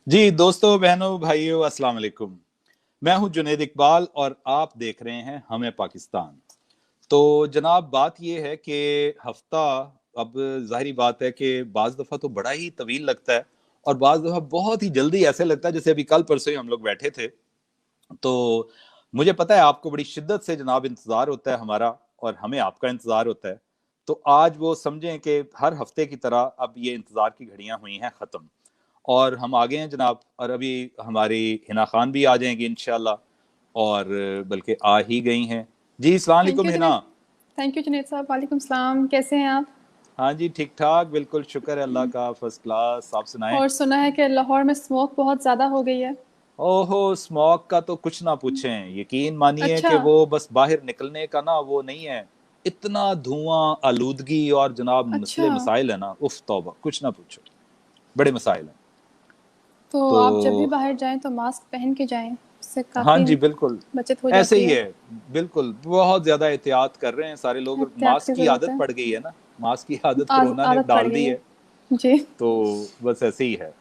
जी दोस्तों, बहनों, भाइयों, अस्सलाम वालेकुम। मैं हूं जुनैद इकबाल और आप देख रहे हैं हमें पाकिस्तान। तो जनाब, बात ये है कि हफ्ता, अब जाहिर बात है कि बाज़ दफ़ा तो बड़ा ही तवील लगता है और बाज़ दफ़ा बहुत ही जल्दी ऐसे लगता है जैसे अभी कल परसों ही हम लोग बैठे थे। तो मुझे पता है आपको बड़ी शिद्दत से जनाब इंतज़ार होता है हमारा, और हमें आपका इंतज़ार होता है। तो आज वो समझें कि हर हफ्ते की तरह अब ये इंतज़ार की घड़ियां हुई हैं ख़त्म, और हम आ गए हैं जनाब। और अभी हमारी हिना खान भी आ जाएंगी इंशाल्लाह, और बल्कि आ ही गई हैं। जी अस्सलाम थैंक वालेकुम you Hina. Junaid. Thank you Junaid साहब। वालेकुम सलाम, कैसे हैं आप? हाँ जी, ठीक ठाक, बिल्कुल शुक्र है अल्लाह का, फर्स्ट क्लास। आप सुनाएं। और सुना है कि लाहौर में स्मोक बहुत ज़्यादा हो गई है। ओहो, स्मॉग का तो कुछ ना पूछें। यकीन मानिए अच्छा। कि वो बस बाहर निकलने का ना वो नहीं है। इतना धुआं, आलूदगी और जनाब अच्छा, मसले मसाइल है ना, उफ तौबा, कुछ ना पूछो। बड़े मसाइल हैं। तो तो आप जब भी बाहर जाएं तो मास्क पहन के जाएं, उससे हाँ काफ़ी जी, बिल्कुल बचत हो ऐसे जाती ही है। है। बिल्कुल बहुत ज्यादा एहतियात कर रहे हैं सारे लोग। एहतियात मास्क की की ज़रूरत आदत है। पड़ गई है ना, मास्क की आदत कोरोना ने आदत पड़ डाल गई दी है। है। जी। तो बस ऐसे ही है।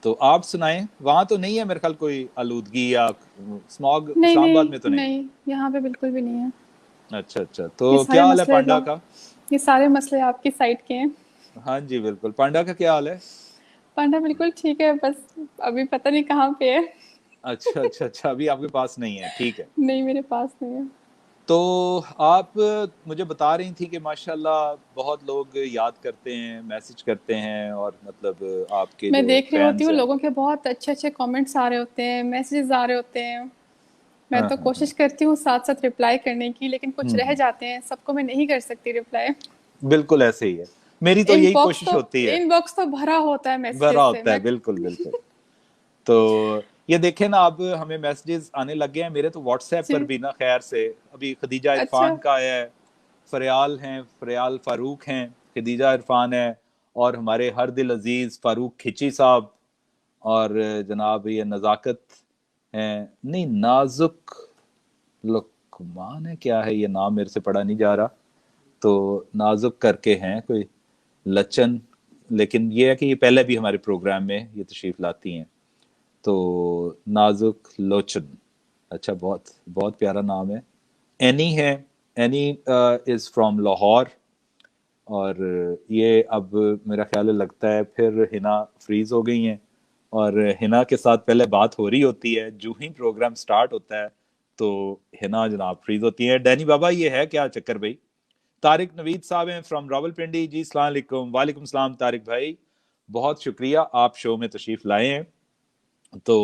तो आप सुनाएं, वहां तो नहीं है मेरे ख्याल कोई आलूदगी या स्मॉग? नहीं इस्लामाबाद नहीं में तो नहीं। नहीं, यहाँ पे बिल्कुल भी नहीं है। अच्छा अच्छा, तो ये सारे क्या हाल है मसले पांडा का? ये सारे मसले आपकी साइड के हैं। हाँ जी बिल्कुल, पांडा का क्या हाल है? पांडा बिल्कुल ठीक है, बस अभी पता नहीं कहाँ पे है। अच्छा अच्छा अच्छा, अभी आपके पास नहीं है, ठीक है। नहीं, मेरे पास नहीं है। तो आप मुझे बता रही थी कि माशाल्लाह बहुत लोग याद करते हैं, मैसेज करते हैं, और मतलब आपके मैं जो देख रही होती फैंस हूँ हैं। लोगों के बहुत अच्छे अच्छे कमेंट्स आ रहे होते हैं, मैसेजेस आ रहे होते हैं। मैं हाँ तो हाँ हाँ। कोशिश करती हूँ साथ साथ रिप्लाई करने की, लेकिन कुछ रह हम्म। जाते हैं, सबको मैं नहीं कर सकती रिप्लाई। बिल्कुल ऐसे ही है। मेरी तो यही इनबॉक्स कोशिश तो होती है। इनबॉक्स तो भरा होता है भरा मैसेजेस से। होता है, मैं बिल्कुल बिल्कुल। तो ये देखें ना, अब हमें मैसेजेस आने लग गए हैं। मेरे तो व्हाट्सएप पर जी। भी ना, खैर से अभी खदीजा अच्छा। इरफान का आया है, फरियाल हैं, फरियाल फारूक हैं, खदीजा इरफान है, और हमारे हर दिल अजीज फारूक खिची साहब, और जनाब ये नज़ाकत हैं, नहीं नाजुक लुकमान है, क्या है ये नाम, मेरे से पढ़ा नहीं जा रहा। तो नाजुक करके हैं कोई, लचन। लेकिन ये है कि ये पहले भी हमारे प्रोग्राम में ये तशरीफ लाती हैं। तो नाजुक लोचन, अच्छा, बहुत बहुत प्यारा नाम है। एनी है, एनी इज़ फ्रॉम लाहौर। और ये अब मेरा ख्याल है, लगता है फिर हिना फ्रीज हो गई हैं। और हिना के साथ पहले बात हो रही होती है, जो ही प्रोग्राम स्टार्ट होता है तो हिना जनाब फ्रीज होती है। डैनी बाबा, ये है क्या चक्कर भाई? तारिक नवीद साहब हैं फ्रॉम रावलपिंडी। जी अस्सलाम वालेकुम। वालेकुम सलाम तारिक भाई, बहुत शुक्रिया आप शो में तशरीफ लाए हैं। तो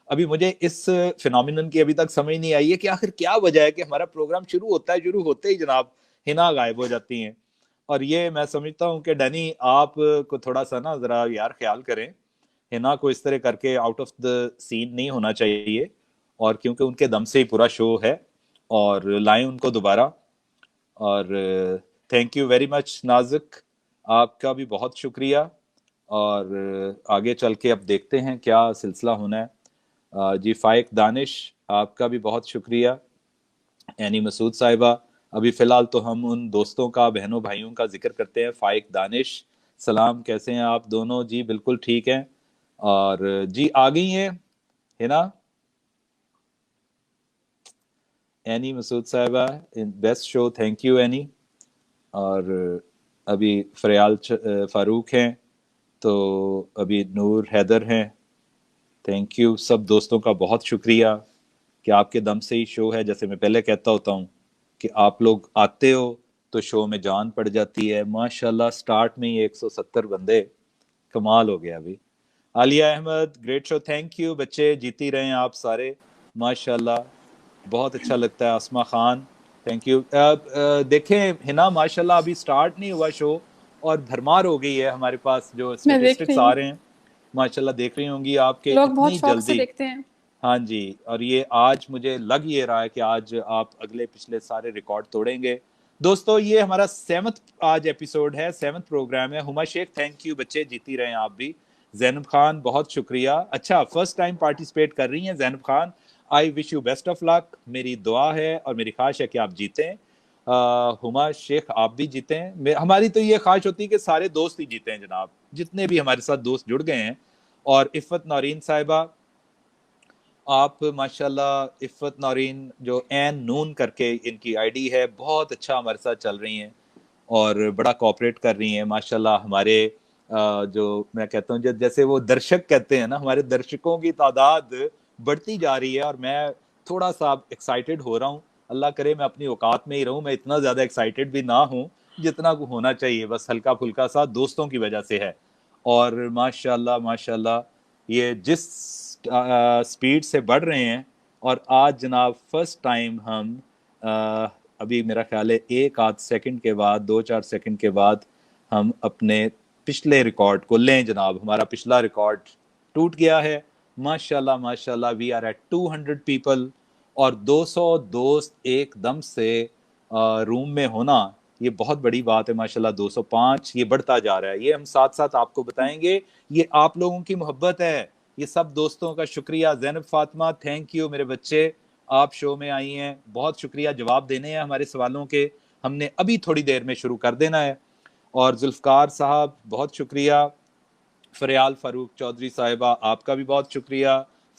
अभी मुझे इस फिनोमिनन की अभी तक समझ नहीं आई है कि आखिर क्या वजह है कि हमारा प्रोग्राम शुरू होता है, शुरू होते ही जनाब हिना गायब हो जाती हैं। और ये मैं समझता हूँ कि डैनी आप को थोड़ा सा ना जरा यार ख्याल करें, हिना को इस तरह करके आउट ऑफ द सीन नहीं होना चाहिए। और क्योंकि उनके दम से ही पूरा शो है, और लाएं उनको दोबारा। और थैंक यू वेरी मच नाज़िक, आपका भी बहुत शुक्रिया। और आगे चल के अब देखते हैं क्या सिलसिला होना है। जी फाइक दानिश, आपका भी बहुत शुक्रिया। एनी मसूद साहिबा, अभी फ़िलहाल तो हम उन दोस्तों का, बहनों भाइयों का जिक्र करते हैं। फाइक दानिश सलाम, कैसे हैं आप दोनों? जी बिल्कुल ठीक हैं। और जी आ गई हैं, है ना? एनी मसूद साहिबा, in best show, thank you any. और अभी फारूक हैं, तो अभी नूर हैदर हैं। थैंक यू सब दोस्तों का, बहुत शुक्रिया कि आपके दम से ही शो है। जैसे मैं पहले कहता होता हूँ कि आप लोग आते हो तो शो में जान पड़ जाती है। माशाल्लाह स्टार्ट में ही 170 बंदे, कमाल हो गया अभी। Aliya Ahmed, great show, thank you बच्चे, जीती रहें आप सारे, माशाल्लाह बहुत अच्छा लगता है। आसमा खान, थैंक यू। देखें हिना, माशाल्लाह अभी स्टार्ट नहीं हुआ शो और भरमार हो गई है हमारे पास जो मैं देख स्टेटिस्टिक्स रही आ हूँ, रहे हैं। माशाल्लाह देख रही होंगी आपके लोग बहुत इतनी शौक से जल्दी। देखते हैं। हाँ जी, और ये आज मुझे लग ये रहा है कि आज आप अगले पिछले सारे रिकॉर्ड तोड़ेंगे। दोस्तों ये हमारा 7th आज एपिसोड है, 7th प्रोग्राम है। हुमा शेख, थैंक यू बच्चे, जीती रहें आप भी। जैनब खान, बहुत शुक्रिया। अच्छा, फर्स्ट टाइम पार्टिसिपेट कर रही हैं Zainab Khan, I wish you best of luck. मेरी दुआ है और मेरी ख्वाहिश है कि आप जीतें। हुमा शेख आप भी जीतें। हमारी तो ये ख्वाहिश होती है कि सारे दोस्त ही जीतें जनाब, जितने भी हमारे साथ दोस्त जुड़ गए हैं। اور عفت نورین صاحبہ، آپ ماشاءاللہ عفت نورین جو این نون کر کے ان کی آئی ڈی ہے، بہت اچھا ہمارے ساتھ چل رہی ہیں اور بڑا کوآپریٹ کر رہی ہیں ماشاءاللہ. ہمارے جو میں کہتا ہوں جیسے وہ درشک کہتے ہیں نا، ہمارے درشکوں کی تعداد بڑھتی جا رہی ہے اور میں تھوڑا سا ایکسائٹیڈ ہو رہا ہوں. اللہ کرے میں اپنی اوقات میں ہی رہوں، میں اتنا زیادہ ایکسائٹیڈ بھی نہ ہوں جتنا کو ہونا چاہیے، بس ہلکا پھلکا سا دوستوں کی وجہ سے ہے. اور ماشاءاللہ ماشاءاللہ یہ جس سپیڈ سے بڑھ رہے ہیں، اور آج جناب فرسٹ ٹائم ہم ابھی میرا خیال ہے 1-8 سیکنڈ کے بعد 2-4 سیکنڈ کے بعد ہم اپنے پچھلے ریکارڈ کو لیں جناب. ہمارا پچھلا ریکارڈ ٹوٹ گیا ہے ماشاءاللہ ماشاءاللہ. وی آر ایٹ 200 پیپل اور 200 دوست ایک دم سے روم میں ہونا، یہ بہت بڑی بات ہے ماشاءاللہ. 205 یہ بڑھتا جا رہا ہے، یہ ہم ساتھ ساتھ آپ کو بتائیں گے. یہ آپ لوگوں کی محبت ہے، یہ سب دوستوں کا شکریہ. زینب فاطمہ تھینک یو میرے بچے، آپ شو میں آئی ہیں، بہت شکریہ. جواب دینے ہیں ہمارے سوالوں کے، ہم نے ابھی تھوڑی دیر میں شروع کر دینا ہے. اور ذوالفقار صاحب بہت شکریہ. فریال فاروق چودھری صاحبہ آپ کا بھی بہت شکریہ.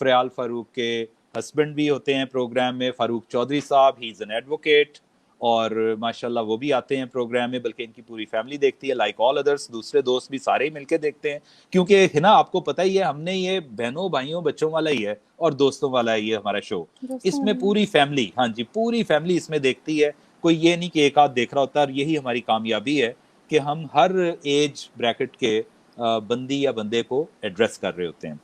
فریال فاروق کے ہسبینڈ بھی ہوتے ہیں پروگرام میں، فاروق چودھری صاحب، ہی از این ایڈوکیٹ، اور ماشاءاللہ وہ بھی آتے ہیں پروگرام میں، بلکہ ان کی پوری فیملی دیکھتی ہے، لائک آل ادرس. دوسرے دوست بھی سارے ہی مل کے دیکھتے ہیں، کیونکہ ہے نا آپ کو پتہ ہی ہے ہم نے یہ بہنوں بھائیوں بچوں والا ہی ہے اور دوستوں والا ہے یہ ہمارا شو. اس میں پوری فیملی، ہاں جی پوری فیملی اس میں دیکھتی ہے، کوئی یہ نہیں کہ ایک آدھ دیکھ رہا ہوتا ہے. اور یہی ہماری کامیابی ہے کہ ہم ہر ایج بریکٹ کے بندی یا بندے کو ایڈریس کر رہے ہوتے ہیں.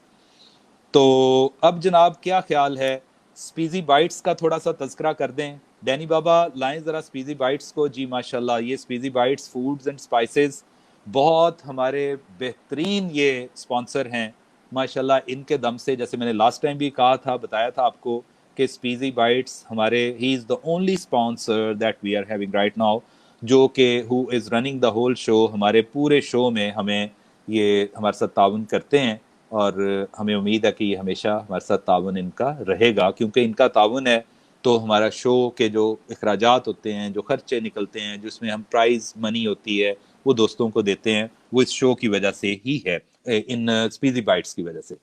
تو اب جناب کیا خیال ہے سپیزی بائٹس کا تھوڑا سا تذکرہ کر دیں. ڈینی بابا لائیں ذرا سپیزی بائٹس کو. جی ماشاءاللہ یہ سپیزی بائٹس فوڈز اینڈ اسپائسز بہت ہمارے بہترین یہ اسپانسر ہیں ماشاءاللہ. ان کے دم سے جیسے میں نے لاسٹ ٹائم بھی کہا تھا، بتایا تھا آپ کو کہ سپیزی بائٹس ہمارے ہی is the only sponsor that we are having right now, جو کہ ہو از رننگ دا ہول شو. ہمارے پورے شو میں ہمیں یہ ہمارے ساتھ تعاون کرتے ہیں اور ہمیں امید ہے کہ یہ ہمیشہ ہمارے ساتھ تعاون ان کا رہے گا، کیونکہ ان کا تعاون ہے تو ہمارا شو کے جو اخراجات ہوتے ہیں، جو خرچے نکلتے ہیں، جس میں ہم پرائز منی ہوتی ہے وہ دوستوں کو دیتے ہیں، وہ اس شو کی وجہ سے ہی ہے، ان سپیزی بائٹس کی وجہ سے.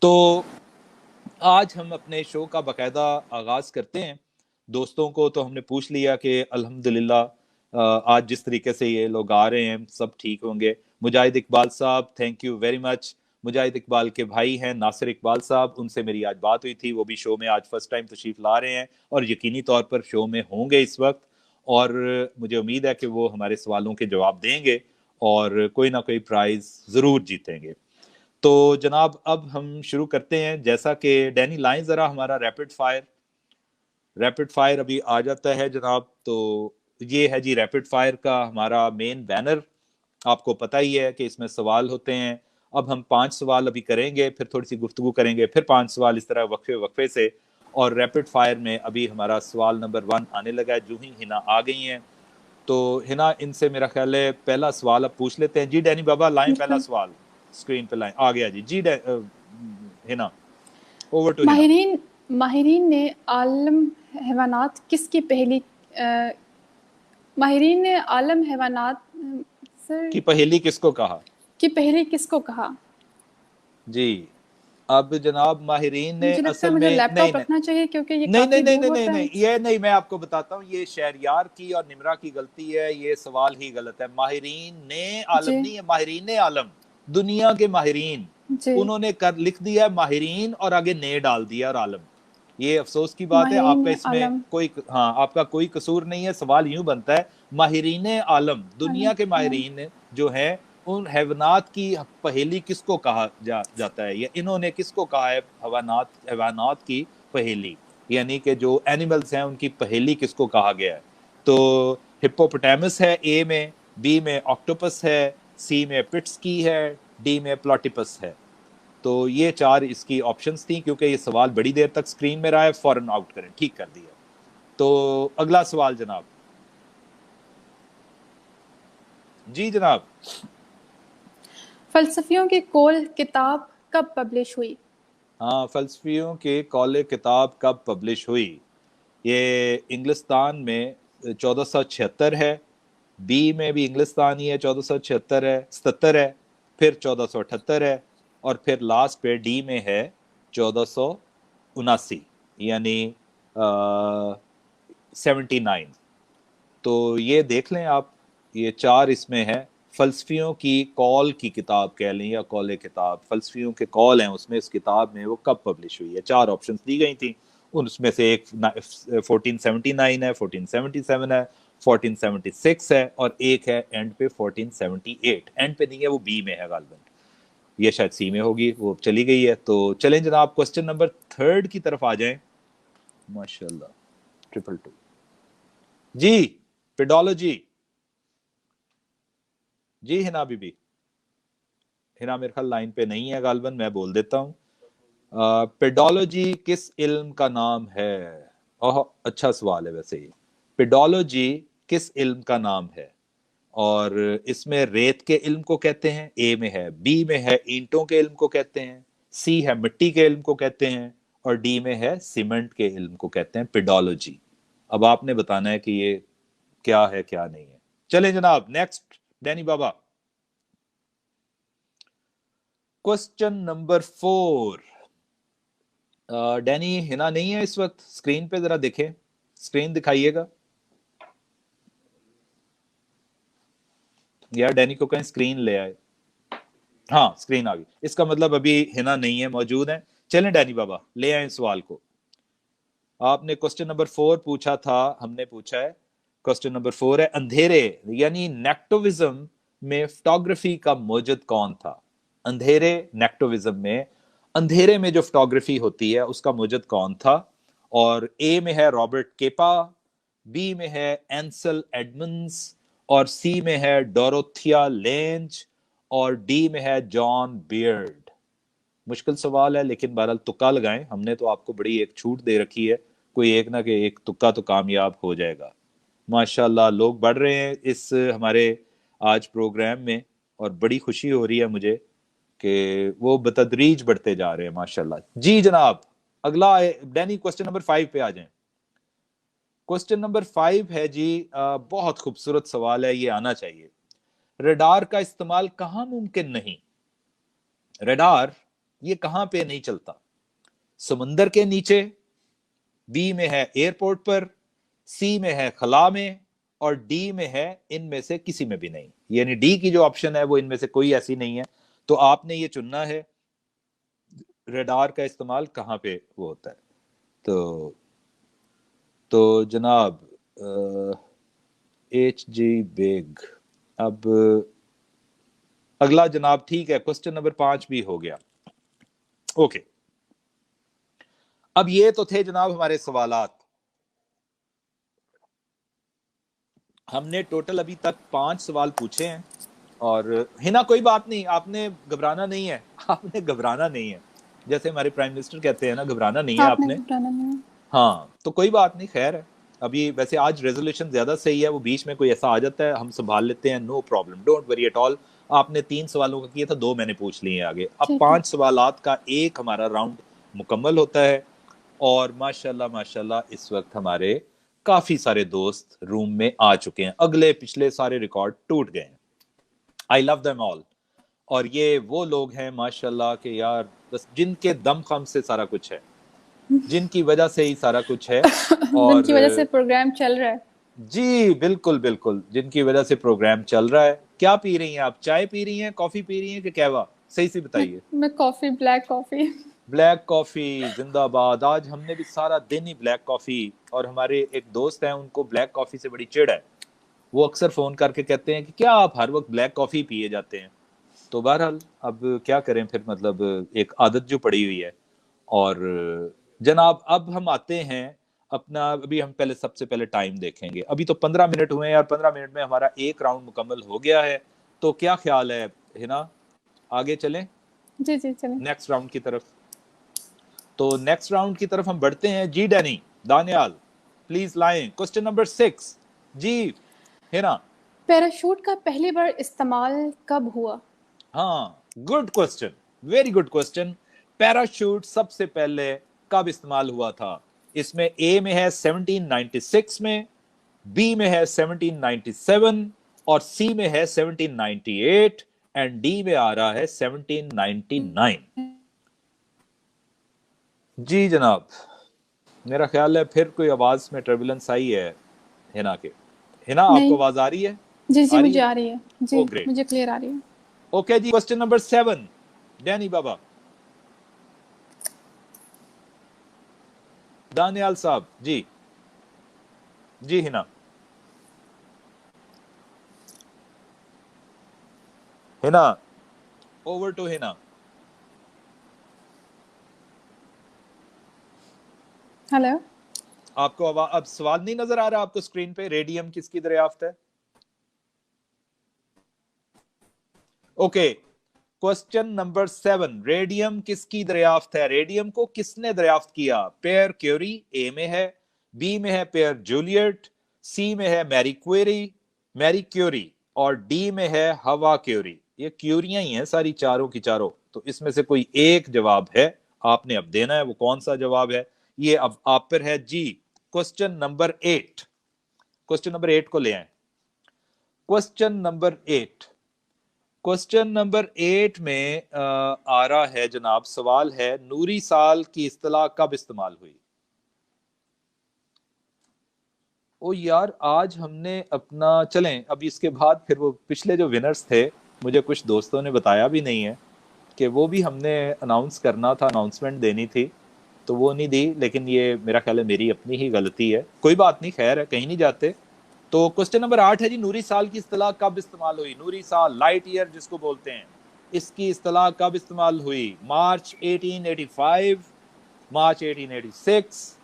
تو آج ہم اپنے شو کا باقاعدہ آغاز کرتے ہیں. دوستوں کو تو ہم نے پوچھ لیا کہ الحمدللہ آج جس طریقے سے یہ لوگ آ رہے ہیں سب ٹھیک ہوں گے. مجاہد اقبال صاحب تھینک یو ویری مچ. مجاہد اقبال کے بھائی ہیں ناصر اقبال صاحب، ان سے میری آج بات ہوئی تھی، وہ بھی شو میں آج فرسٹ ٹائم تشریف لا رہے ہیں اور یقینی طور پر شو میں ہوں گے اس وقت، اور مجھے امید ہے کہ وہ ہمارے سوالوں کے جواب دیں گے اور کوئی نہ کوئی پرائز ضرور جیتیں گے. تو جناب اب ہم شروع کرتے ہیں. جیسا کہ ڈینی لائن ذرا ہمارا ریپڈ فائر ابھی آ جاتا ہے جناب. تو یہ ہے جی ریپڈ فائر کا ہمارا مین بینر، آپ کو پتہ ہی ہے کہ اس میں سوال ہوتے ہیں. اب ہم 5 سوال ابھی کریں گے، پھر تھوڑی سی گفتگو کریں گے، پھر 5 سوال، اس طرح وقفے سے. اور ریپڈ فائر میں ابھی ہمارا سوال نمبر 1 آنے لگا ہے، جو ہی ہنا آ گئی ہیں. تو ہنا ان سے میرا خیال ہے پہلا سوال اب پوچھ لیتے ہیں. جی ڈینی بابا لائیں پہلا سوال اسکرین پہ لائیں، آ گیا جی ہنا اوور ٹو ہنا. ماہرین نے عالم حیوانات کس کی پہلی ماہرین نے عالم حیوانات کی پہیلی کس کو کہا؟ کی پہلی کس کو کہا؟ جی اب جناب ماہرین نے مجھے لگتا ہے اصل مجھے میں لیپ ٹاپ رکھنا چاہیے کیونکہ یہ نہیں کافی نہیں دور نہیں ہوتا نہیں ہے. یہ نہیں، میں آپ کو بتاتا ہوں یہ شہریار کی اور نمرا کی غلطی ہے، یہ سوال ہی غلط ہے. ماہرین نے عالم نہیں ہے، ماہرین عالم، دنیا کے ماہرین، انہوں نے لکھ دیا ماہرین اور آگے نے ڈال دیا اور عالم. یہ افسوس کی بات ہے، آپ کا اس میں کوئی آپ کا کوئی قصور نہیں ہے. سوال یوں بنتا ہے ماہرین عالم، دنیا کے ماہرین جو ہیں، ان حیوانات کی پہیلی کس کو کہا جاتا ہے، یا انہوں نے کس کو کہا ہے حیوانات کی پہیلی، یعنی کہ جو اینیملز ہیں ان کی پہیلی کس کو کہا گیا ہے. تو ہپوپوٹیمس ہے اے میں، بی میں آکٹوپس ہے، سی میں پٹسکی ہے، ڈی میں پلاٹیپس ہے. تو یہ 4 اس کی آپشنز تھیں. کیونکہ یہ سوال بڑی دیر تک سکرین میں رہا ہے، فوراً آؤٹ کریں. ٹھیک کر دیا. تو اگلا سوال جناب. جی جناب. فلسفیوں کی کول کتاب کب پبلش ہوئی؟ ہاں فلسفیوں کی کول کتاب کب پبلش ہوئی؟ یہ انگلستان میں 1476 ہے، بی میں بھی انگلستان ہی ہے 1476 ہے، 77 ہے، پھر 1478 ہے، और फिर लास्ट पे डी में है 1479 यानी 79। तो ये देख लें आप, ये 4 इसमें है। फलसफियों की कॉल की किताब कह लें या कॉल किताब, फलसफियों के कॉल हैं उसमें, इस किताब में वो कब पब्लिश हुई है। 4 ऑप्शंस दी गई थी, उसमें से एक 1479 है, 1477 है, 1476 है और एक है एंड पे 1478। एंड पे नहीं है, वो बी में है गालिबन, ये शायद सी में होगी, वो चली गई है। तो चलें जनाब क्वेश्चन नंबर 3 की तरफ आ जाएं। माशाल्लाह 222 जी, पेडोलॉजी जी। हिना बीबी, हिना मेरे ख्याल लाइन पे नहीं है गालिबन, मैं बोल देता हूँ। पेडोलॉजी किस इल्म का नाम है? ओह अच्छा सवाल है वैसे। ये पेडोलॉजी किस इल्म का नाम है? और इसमें रेत के इल्म को कहते हैं, ए में है, बी में है ईंटों के इल्म को कहते हैं, सी है मिट्टी के इल्म को कहते हैं और डी में है सीमेंट के इल्म को कहते हैं पेडोलॉजी। अब आपने बताना है कि ये क्या है क्या नहीं है। चले जनाब नेक्स्ट, डैनी बाबा क्वेश्चन नंबर 4। डैनी हिना नहीं है इस वक्त, स्क्रीन पे जरा देखें, स्क्रीन दिखाइएगा यार, डैनी को कहीं स्क्रीन ले आए। हाँ स्क्रीन आ गई, इसका मतलब अभी हिना नहीं है, मौजूद है। चलें डैनी बाबा ले आए सवाल को। आपने क्वेश्चन नंबर 4 पूछा था, हमने पूछा है क्वेश्चन नंबर 4 है अंधेरे यानी नेक्टोविज्म में फोटोग्राफी का मौजूद कौन था? अंधेरे नेक्टोविज्म में, अंधेरे में जो फोटोग्राफी होती है उसका मौजूद कौन था? और ए में है रॉबर्ट केपा, बी में है एंसल एडमंड्स और सी में है डोरोथिया लेंज और डी में है जॉन बियर्ड। मुश्किल सवाल है लेकिन बहरहाल तुक्का लगाएं, हमने तो आपको बड़ी एक छूट दे रखी है, कोई एक ना कि एक तुक्का तो कामयाब हो जाएगा। माशाल्लाह लोग बढ़ रहे हैं इस हमारे आज प्रोग्राम में और बड़ी खुशी हो रही है मुझे कि वो बतदरीज बढ़ते जा रहे हैं माशाल्लाह। जी जनाब अगला डैनी क्वेश्चन नंबर 5 पे आ जाएं। क्वेश्चन नंबर 5 है जी, बहुत खूबसूरत सवाल है, ये आना चाहिए। रडार का इस्तेमाल कहां मुमकिन नहीं? रडार ये कहां पे नहीं चलता? समुंदर के नीचे, बी में है एयरपोर्ट पर, सी में है खला में और डी में है इनमें से किसी में भी नहीं। यानी डी की जो ऑप्शन है वो इनमें से कोई ऐसी नहीं है। तो आपने ये चुनना है रडार का इस्तेमाल कहां पे वो होता है। तो जनाब एच जी बेग, अब अगला जनाब ठीक है, क्वेश्चन नंबर 5 भी हो गया। ओके, अब ये तो थे जनाब हमारे सवालात। हमने टोटल अभी तक 5 सवाल पूछे हैं और हिना कोई बात नहीं, आपने घबराना नहीं है, आपने घबराना नहीं है, जैसे हमारे प्राइम मिनिस्टर कहते हैं ना, घबराना नहीं है आपने। घबराना नहीं है। हाँ तो कोई बात नहीं, खैर है। अभी वैसे आज रेजोल्यूशन ज्यादा सही है, वो बीच में कोई ऐसा आ जाता है हम संभाल लेते हैं, no problem, don't worry at all. आपने 3 सवालों का किया था, 2 मैंने पूछ लिए आगे। अब 5 सवालात का एक हमारा राउंड मुकम्मल होता है और माशाल्लाह माशाल्लाह इस वक्त हमारे काफी सारे दोस्त रूम में आ चुके हैं, अगले पिछले सारे रिकॉर्ड टूट गए हैं। I love them all. और ये वो लोग हैं माशाल्लाह के यार, बस जिनके दम खम से सारा कुछ है, जिनकी वजह से ही सारा कुछ है और जिनकी वजह से प्रोग्राम चल रहा है। जी बिल्कुल बिल्कुल, जिनकी वजह से प्रोग्राम चल रहा है। क्या पी रही हैं आप? चाय पी रही हैं, कॉफी पी रही हैं कि कहवा? सही से बताइए। मैं coffee, black coffee. Black coffee जिंदाबाद। आज हमने भी सारा दिन ही ब्लैक कॉफी, और हमारे एक दोस्त हैं उनको ब्लैक कॉफी से बड़ी चिढ़ है, वो अक्सर फोन करके कहते हैं कि क्या आप हर वक्त ब्लैक कॉफी पिए जाते हैं। तो बहरहाल अब क्या करें फिर, मतलब एक आदत जो पड़ी हुई है। और जनाब अब हम आते हैं अपना, अभी हम पहले सबसे पहले टाइम देखेंगे। अभी तो 15 मिनट हुए हैं और 15 मिनट में हमारा एक राउंड मुकम्मल हो गया है। तो क्या ख्याल है हिना, आगे चलें जी जी चलें नेक्स्ट राउंड की तरफ? तो नेक्स्ट राउंड की तरफ हम बढ़ते हैं। जी डैनी दानियाल प्लीज लाएं क्वेश्चन नंबर 6। जी हिना। पैराशूट का पहली बार इस्तेमाल कब हुआ? हाँ good question, very good question. Parachute सबसे पहले कब इस्तेमाल हुआ था? इसमें ए में है 1796 में, बी में है 1797 और सी में है 1798 एंड डी में आ रहा है 1799। जी जनाब, मेरा ख्याल है फिर कोई आवाज में टर्बुलेंस आई है हिना के। हिना, आपको आवाज आ रही है? जी मुझे आ रही है जी। Oh, great. मुझे क्लियर आ रही है। ओके जी, question number 7, Danny Baba, Daniyal sahab. जी जी Hina, Hina, over to Hina. Hello, आपको अब सवाल नहीं नजर आ रहा आपको स्क्रीन पे? रेडियम किसकी दरियाफ्त है? ओके, क्वेश्चन नंबर 7, रेडियम किसकी दरियाफ्त है? रेडियम को किसने दरियाफ्त किया? पेयर क्यूरी ए में है, बी में है पेयर जूलियट, सी में है मैरी क्यूरी, और डी में है हवा क्यूरी। ये क्यूरियां ही हैं सारी चारों की चारों, तो इसमें से कोई एक जवाब है, आपने अब देना है। वो कौन सा जवाब है ये अब आप पर है जी। क्वेश्चन नंबर 8, क्वेश्चन नंबर 8 को ले आए। क्वेश्चन नंबर 8, क्वेश्चन नंबर 8 में आ रहा है जनाब, सवाल है नूरी साल की इस्तिलाह कब इस्तेमाल हुई? ओ यार, आज हमने अपना, चलें अभी इसके बाद फिर वो पिछले जो विनर्स थे, मुझे कुछ दोस्तों ने बताया भी नहीं है कि वो भी हमने अनाउंस करना था, अनाउंसमेंट देनी थी, तो वो नहीं दी। लेकिन ये मेरा ख्याल है मेरी अपनी ही गलती है, कोई बात नहीं, खैर है, कहीं नहीं जाते। तो क्वेश्चन नंबर 8 है जी, नूरी साल की इस्तिलाह कब इस्तेमाल हुई? नूरी साल, लाइट ईयर जिसको बोलते हैं, इसकी इस्तिलाह कब इस्तेमाल हुई? मार्च 1885, मार्च 1886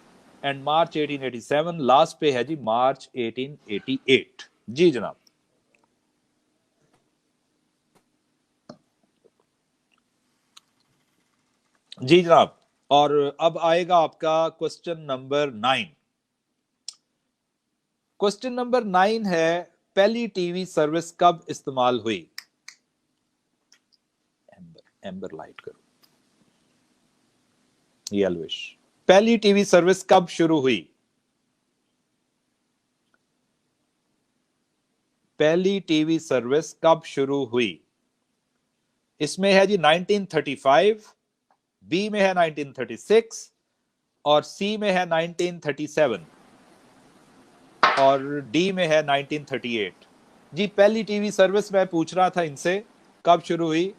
एंड मार्च 1887। लास्ट पे है जी मार्च 1888। जी जनाब। जी जनाब, और अब आएगा आपका क्वेश्चन नंबर 9। क्वेश्चन नंबर 9 है, पहली टीवी सर्विस कब इस्तेमाल हुई? एम्बर लाइट करो, ये अलविश। पहली टीवी सर्विस कब शुरू हुई? पहली टीवी सर्विस कब शुरू हुई? इसमें है जी 1935, बी में है 1936, और सी में है 1937, और डी में है 1938। जी, पहली टीवी सर्विस मैं पूछ रहा था इनसे कब शुरू हुई,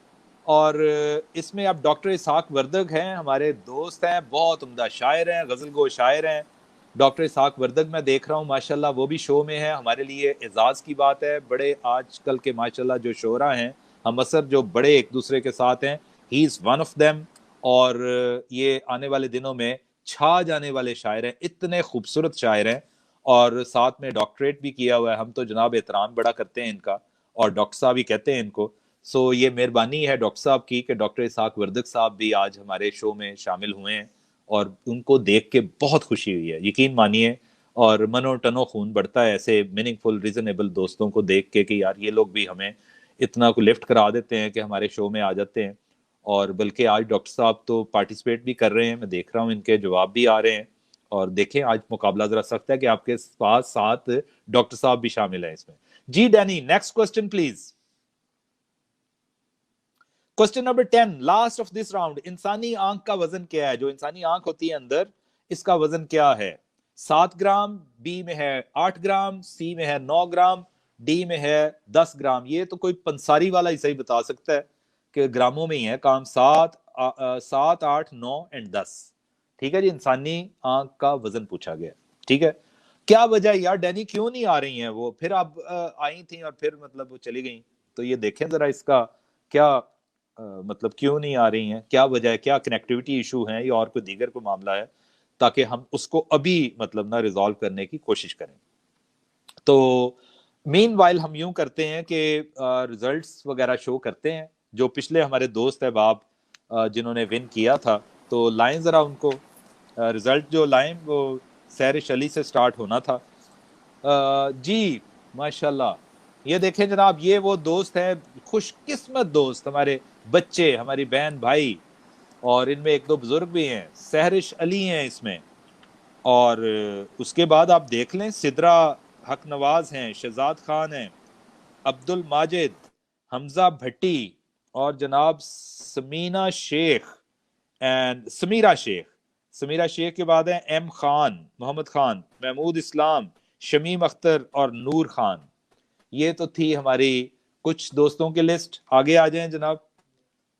और इसमें अब डॉक्टर इसहाक वर्दक हैं, हमारे दोस्त हैं, बहुत उम्दा शायर हैं, गजल गो शायर हैं। डॉक्टर इसहाक वर्दक मैं देख रहा हूँ माशाल्लाह, वो भी शो में है। हमारे लिए एजाज की बात है, बड़े आजकल के माशाल्लाह जो शोरा हैं हम असर, जो बड़े एक दूसरे के साथ हैं, he is one of them. और ये आने वाले दिनों में छा जाने वाले शायर हैं, इतने खूबसूरत शायर हैं, और साथ में डॉक्टरेट भी किया हुआ है। हम तो जनाब एहतराम बड़ा करते हैं इनका, और डॉक्टर साहब ही कहते हैं इनको। सो ये मेहरबानी है डॉक्टर साहब की कि डॉक्टर इसहाक वर्दक साहब भी आज हमारे शो में शामिल हुए हैं, और उनको देख के बहुत खुशी हुई है, यकीन मानिए। और मनो टनो खून बढ़ता है ऐसे मीनिंगफुल रीजनेबल दोस्तों को देख के कि यार ये लोग भी हमें इतना को लिफ्ट करा देते हैं कि हमारे शो में आ जाते हैं। और बल्कि आज डॉक्टर साहब तो पार्टिसिपेट भी कर रहे हैं, मैं देख रहा हूँ इनके जवाब भी आ रहे हैं। और देखें आज मुकाबला जरा सख्त है कि आपके पास साथ डॉक्टर साहब भी शामिल है इसमें। जी Danny, next question please. Question number 10, last of this round. इंसानी आंख का वजन क्या है? जो इंसानी आंख होती है अंदर, इसका वजन क्या है? 7 ग्राम, बी में है 8 ग्राम, सी में है 9 ग्राम, डी में है 10 ग्राम। ये तो कोई पंसारी वाला ही सही बता सकता है कि ग्रामों में ही है काम। 7, 8, 9 एंड 10। ठीक है जी, इंसानी आंख का वजन पूछा गया। ठीक है, क्या वजह यार डैनी, क्यों नहीं आ रही हैं वो? फिर आप आई थी और फिर मतलब वो चली गई, तो ये देखें जरा इसका क्या मतलब क्यों नहीं आ रही हैं, क्या वजह है, क्या कनेक्टिविटी इशू है, या और कोई दीगर कोई मामला है, ताकि हम उसको अभी मतलब ना रिजॉल्व करने की कोशिश करें। तो मीन वाइल हम यूं करते हैं कि रिजल्ट्स वगैरह शो करते हैं। जो पिछले हमारे दोस्त है बाब जिन्होंने विन किया था, तो लाएं जरा उनको रिजल्ट जो लाएं, वो सैरिश अली से स्टार्ट होना था। जी माशाल्लाह, ये देखें जनाब, ये वो दोस्त है, खुशकिस्मत दोस्त, हमारे बच्चे, हमारी बहन भाई, और इनमें एक दो बुजुर्ग भी हैं। सहरिश अली हैं इसमें, और उसके बाद आप देख लें, सिदरा हक नवाज हैं, शहजाद खान हैं, अब्दुल माजिद, حمزہ بھٹی اور جناب سمینا شیخ اینڈ سمیرہ شیخ کے بعد ہیں ایم خان، محمد خان، محمود اسلام، شمیم اختر اور نور خان. یہ تو تھی ہماری کچھ دوستوں کی لسٹ. آگے آ جائیں جناب،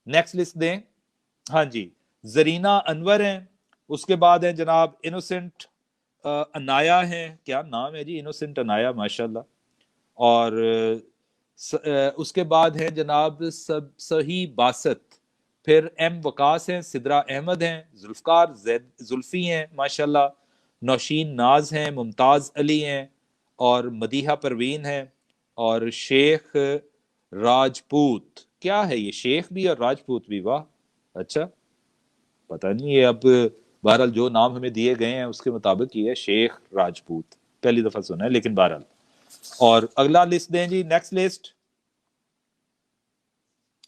نیکسٹ لسٹ دیں. ہاں جی، زرینہ انور ہیں، اس کے بعد ہیں جناب انوسنٹ انایا ہیں. کیا نام ہے جی، انوسنٹ انایا، ماشاءاللہ. اور اس کے بعد ہیں جناب صحیح باسط، پھر ایم وقاص ہیں، سدرا احمد ہیں، ذوالفقار زلفی ہیں ماشاءاللہ، نوشین ناز ہیں، ممتاز علی ہیں، اور مدیحہ پروین ہیں، اور شیخ راجپوت. کیا ہے یہ، شیخ بھی اور راجپوت بھی؟ واہ، اچھا، پتہ نہیں یہ اب بہرحال جو نام ہمیں دیے گئے ہیں اس کے مطابق یہ ہے شیخ راجپوت، پہلی دفعہ سنا ہے لیکن بہرحال. اور اگلا لسٹ دیں جی، نیکسٹ لسٹ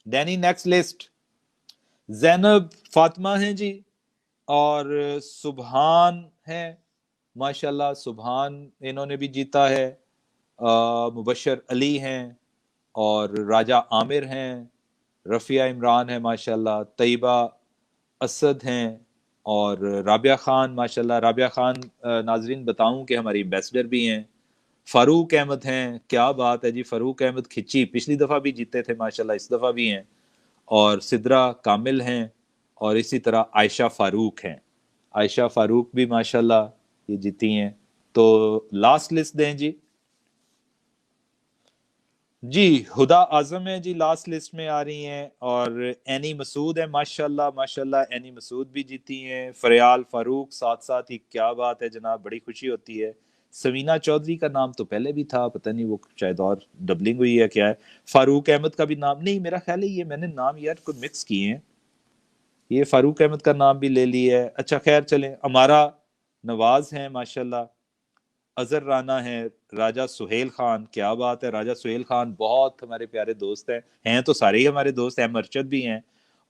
دینی، نیکسٹ لسٹ. زینب فاطمہ ہیں جی، اور سبحان ہیں ماشاءاللہ، سبحان انہوں نے بھی جیتا ہے. مبشر علی ہیں، اور راجہ عامر ہیں، رفیہ عمران ہیں ماشاءاللہ، طیبہ اسد ہیں، اور رابعہ خان ماشاءاللہ. رابعہ خان ناظرین بتاؤں کہ ہماری ایمبیسڈر بھی ہیں. فاروق احمد ہیں، کیا بات ہے جی، فاروق احمد کھچی پچھلی دفعہ بھی جیتے تھے ماشاءاللہ، اس دفعہ بھی ہیں. اور سدرا کامل ہیں، اور اسی طرح عائشہ فاروق ہیں. عائشہ فاروق بھی ماشاءاللہ یہ جیتی ہیں. تو لاسٹ لسٹ دیں جی. جی ہدا اعظم ہے جی، لاسٹ لسٹ میں آ رہی ہیں، اور اینی مسعود ہے ماشاءاللہ ماشاءاللہ، اینی مسعود بھی جیتی ہیں. فریال فاروق ساتھ ساتھ ہی، کیا بات ہے جناب، بڑی خوشی ہوتی ہے. سمینہ چودھری کا نام تو پہلے بھی تھا، پتہ نہیں وہ شاید اور ڈبلنگ ہوئی ہے کیا ہے. فاروق احمد کا بھی نام نہیں، میرا خیال ہے یہ میں نے نام یار کو مکس کیے ہیں، یہ فاروق احمد کا نام بھی لے لی ہے. اچھا خیر چلیں. ہمارا نواز ہیں ماشاءاللہ، اظہر رانا ہے، راجہ سہیل خان، کیا بات ہے، راجہ سہیل خان بہت ہمارے پیارے دوست ہیں تو سارے ہی ہمارے دوست ہیں، مرچد بھی ہیں.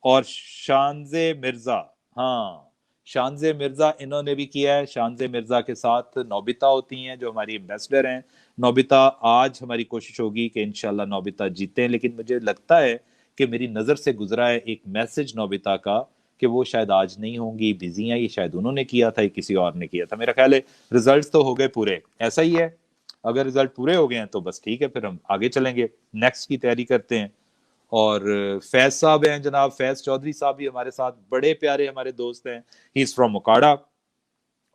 اور شانز مرزا، ہاں شانز مرزا انہوں نے بھی کیا ہے. شانز مرزا کے ساتھ نوبتا ہوتی ہیں جو ہماری ایمبیسڈر ہیں. نوبتا آج ہماری کوشش ہوگی کہ انشاءاللہ نوبتا جیتیں، لیکن مجھے لگتا ہے کہ میری نظر سے گزرا ہے ایک میسج نوبتا کا کہ وہ شاید آج نہیں ہوں گی، بزی ہیں. یہ شاید انہوں نے کیا تھا یا کسی اور نے کیا تھا، میرا خیال ہے ریزلٹس تو ہو گئے پورے. ایسا ہی ہے، اگر ریزلٹ پورے ہو گئے ہیں تو بس ٹھیک ہے، پھر ہم آگے چلیں گے، نیکسٹ کی تیاری کرتے ہیں. اور فیض صاحب ہیں جناب، فیض چودھری صاحب بھی ہمارے ساتھ، بڑے پیارے ہمارے دوست ہیں. ہی از فرام موکاڑا،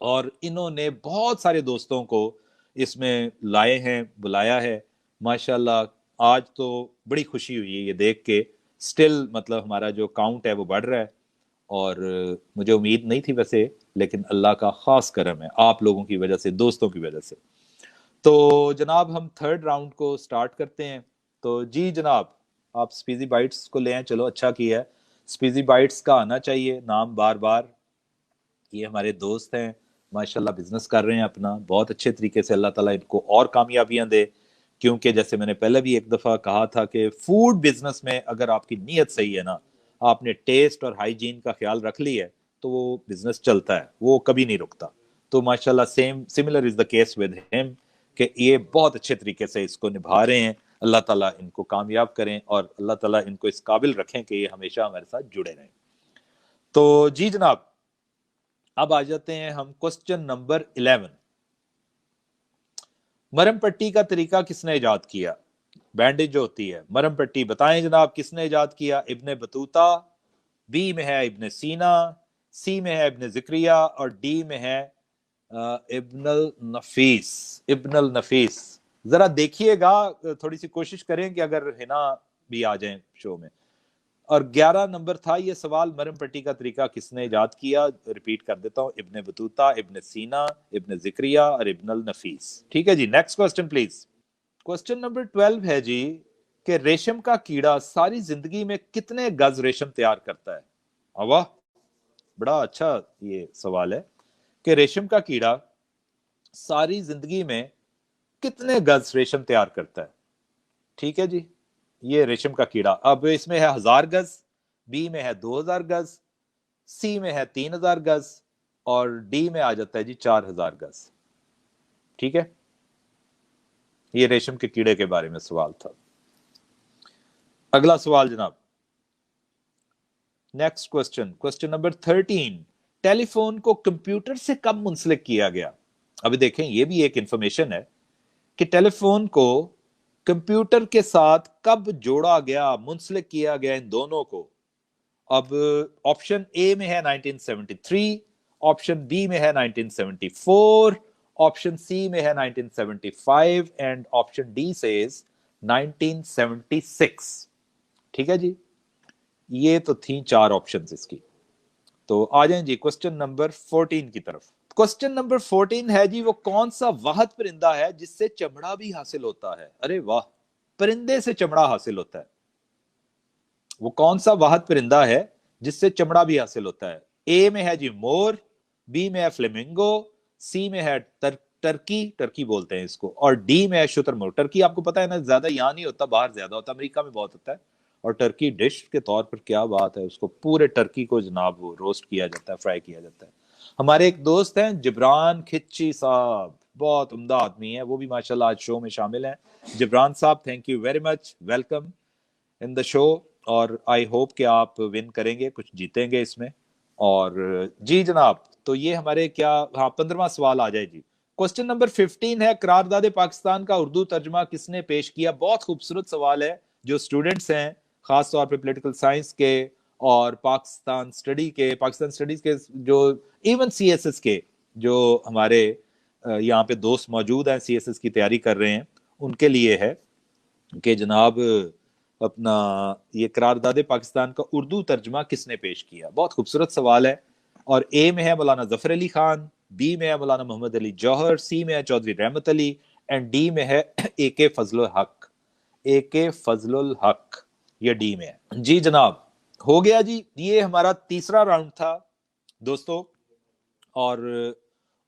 اور انہوں نے بہت سارے دوستوں کو اس میں لائے ہیں، بلایا ہے ماشاءاللہ. آج تو بڑی خوشی ہوئی ہے یہ دیکھ کے. سٹل مطلب ہمارا جو کاؤنٹ ہے وہ بڑھ رہا ہے، اور مجھے امید نہیں تھی ویسے، لیکن اللہ کا خاص کرم ہے آپ لوگوں کی وجہ سے، دوستوں کی وجہ سے. تو جناب ہم تھرڈ راؤنڈ کو سٹارٹ کرتے ہیں. تو جی جناب آپ سپیزی بائٹس کو لے آئیں. چلو اچھا کیا ہے، سپیزی بائٹس کا آنا چاہیے نام بار بار. یہ ہمارے دوست ہیں ماشاءاللہ، بزنس کر رہے ہیں اپنا بہت اچھے طریقے سے. اللہ تعالیٰ ان کو اور کامیابیاں دے، کیونکہ جیسے میں نے پہلے بھی ایک دفعہ کہا تھا کہ فوڈ بزنس میں اگر آپ کی نیت صحیح ہے نا، آپ نے ٹیسٹ اور ہائیجین کا خیال رکھ لی ہے، تو وہ بزنس چلتا ہے، وہ کبھی نہیں رکتا. تو ماشاءاللہ similar is the case with ہم، کہ یہ بہت اچھے طریقے سے اس کو نبھا رہے ہیں. اللہ تعالیٰ ان کو کامیاب کریں، اور اللہ تعالیٰ ان کو اس قابل رکھیں کہ یہ ہمیشہ ہمارے ساتھ جڑے رہیں. تو جی جناب اب آ جاتے ہیں ہم کوسچن نمبر 11. مرم پٹی کا طریقہ کس نے ایجاد کیا؟ بینڈیج جو ہوتی ہے، مرم پٹی بتائیں جناب کس نے ایجاد کیا؟ ابن بطوطہ، بی میں ہے ابن سینا، سی میں ہے ابن ذکریہ، اور ڈی میں ہے ابن النفیس. ابن النفیس ذرا دیکھیے گا، تھوڑی سی کوشش کریں کہ اگر ہنا بھی آ جائیں شو میں. اور 11 نمبر تھا یہ سوال، مرم پٹی کا طریقہ کس نے ایجاد کیا؟ ریپیٹ کر دیتا ہوں، ابن بطوطہ، ابن سینا، ابن ذکریہ اور ابن النفیس. ٹھیک ہے جی، next question please. Question number 12 ہے جی کہ ریشم کا کیڑا ساری زندگی میں کتنے گز ریشم تیار کرتا ہے؟ واہ، بڑا اچھا یہ سوال ہے کہ ریشم کا کیڑا ساری زندگی میں کتنے گز ریشم تیار کرتا ہے. ٹھیک ہے جی، یہ ریشم کا کیڑا. اب اس میں ہے 1000 گز، بی میں ہے 2000 گز، سی میں ہے 3000 گز، اور ڈی میں آ جاتا ہے جی 4000 گز. ٹھیک ہے، یہ ریشم کے کیڑے کے بارے میں سوال تھا. अगला सवाल जनाब, next question, question number 13, telephone को कंप्यूटर से कब मुंसलिक किया गया? अभी देखें, ये भी एक इंफॉर्मेशन है कि टेलीफोन को कंप्यूटर के साथ कब जोड़ा गया, मुंसलिक किया गया इन दोनों को। अब ऑप्शन ए में है 1973, ऑप्शन बी में है 1974, ऑप्शन सी में है 1975 एंड ऑप्शन डी सेज 1976। ठीक है जी, ये तो थी चार ऑप्शंस इसकी। तो आ जाएं जी क्वेश्चन नंबर 14 की तरफ। क्वेश्चन नंबर 14 है जी, वो कौन सा वाहद परिंदा है जिससे चमड़ा भी हासिल होता है? अरे वाह, परिंदे से चमड़ा हासिल होता है। वो कौन सा वाहद परिंदा है जिससे चमड़ा भी हासिल होता है? ए में है जी मोर, बी में है फ्लेमिंगो, सी में है टर्की बोलते हैं इसको, और डी में है शुतुरमुर्ग। टर्की आपको पता है ना, ज्यादा यहाँ नहीं होता, बाहर ज्यादा होता, अमेरिका में बहुत होता है। और टर्की डिश के तौर पर क्या बात है, उसको पूरे टर्की को जनाब वो रोस्ट किया जाता है, फ्राई किया जाता है। हमारे एक दोस्त हैं जिब्रान खिच्ची साहब, बहुत उम्दा आदमी है, वो भी माशाल्लाह आज शो में शामिल हैं। जिब्रान साहब, thank you very much, welcome in the show, और आई होप कि आप विन करेंगे, कुछ जीतेंगे इसमें। और जी जनाब, तो ये हमारे क्या, हाँ 15वां सवाल आ जाए जी। क्वेश्चन नंबर 15 है, करारदाद पाकिस्तान का उर्दू तर्जमा किसने पेश किया? बहुत खूबसूरत सवाल है। जो स्टूडेंट्स हैं खास तौर पे पॉलिटिकल साइंस के और पाकिस्तान स्टडीज के, जो इवन सीएसएस के जो हमारे यहाँ पे दोस्त मौजूद हैं, सीएसएस की तैयारी कर रहे हैं, उनके लिए है कि जनाब अपना ये करारदाद पाकिस्तान का उर्दू तर्जमा किसने पेश किया? बहुत खूबसूरत सवाल है। और ए में है मौलाना जफर अली खान, बी में है मौलाना मोहम्मद अली जौहर, सी में है चौधरी रहमत अली एंड डी में है ए के फजलुल हक। ए के फजलुल हक, ये डी में है जी जनाब। हो गया जी, ये हमारा तीसरा राउंड था दोस्तों, और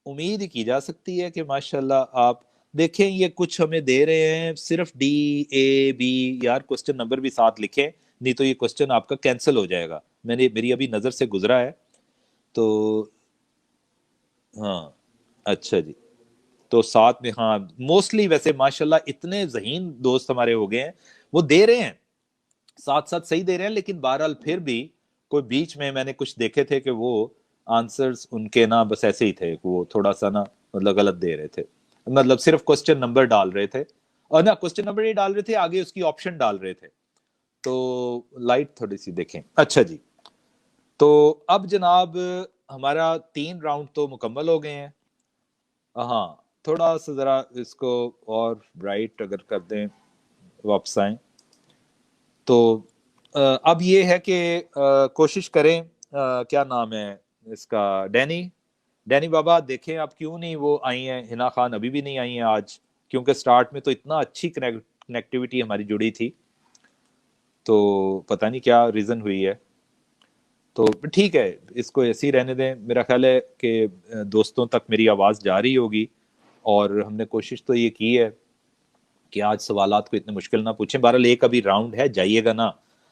उम्मीद की जा सकती है कि माशाल्लाह आप देखें, ये कुछ हमें दे रहे हैं सिर्फ डी ए बी, यार क्वेश्चन नंबर भी साथ लिखें, नहीं तो ये क्वेश्चन आपका कैंसिल हो जाएगा। मेरी अभी नजर से गुजरा है, तो हाँ अच्छा जी, तो साथ में, हाँ मोस्टली वैसे माशाल्लाह इतने ज़हीन दोस्त हमारे हो गए हैं, वो दे रहे हैं साथ साथ, सही दे रहे हैं, लेकिन बहरहाल फिर भी कोई बीच में मैंने कुछ देखे थे कि वो आंसर्स उनके ना बस ऐसे ही थे, वो थोड़ा सा ना मतलब गलत दे रहे थे, मतलब सिर्फ क्वेश्चन नंबर डाल रहे थे, और ना क्वेश्चन नंबर नहीं डाल रहे थे, आगे उसकी ऑप्शन डाल रहे थे। तो लाइट थोड़ी सी देखें। अच्छा जी, तो अब जनाब हमारा 3 राउंड तो मुकम्मल हो गए हैं। हाँ, थोड़ा सा जरा इसको और ब्राइट अगर कर दें, वापस आए तो अब ये है कि कोशिश करें, क्या नाम है इसका, डैनी बाबा, देखें आप क्यों नहीं वो आई हैं, हिना खान अभी भी नहीं आई हैं आज, क्योंकि स्टार्ट में तो इतना अच्छी कनेक्टिविटी हमारी जुड़ी थी, तो पता नहीं क्या रीज़न हुई है। तो ठीक है, इसको ऐसे ही रहने दें। मेरा ख्याल है कि दोस्तों तक मेरी आवाज़ जा रही होगी, और हमने कोशिश तो ये की है कि आज सवालात को इतने मुश्किल ना पूछें। बहरहाल एक अभी राउंड है, जाइएगा ना,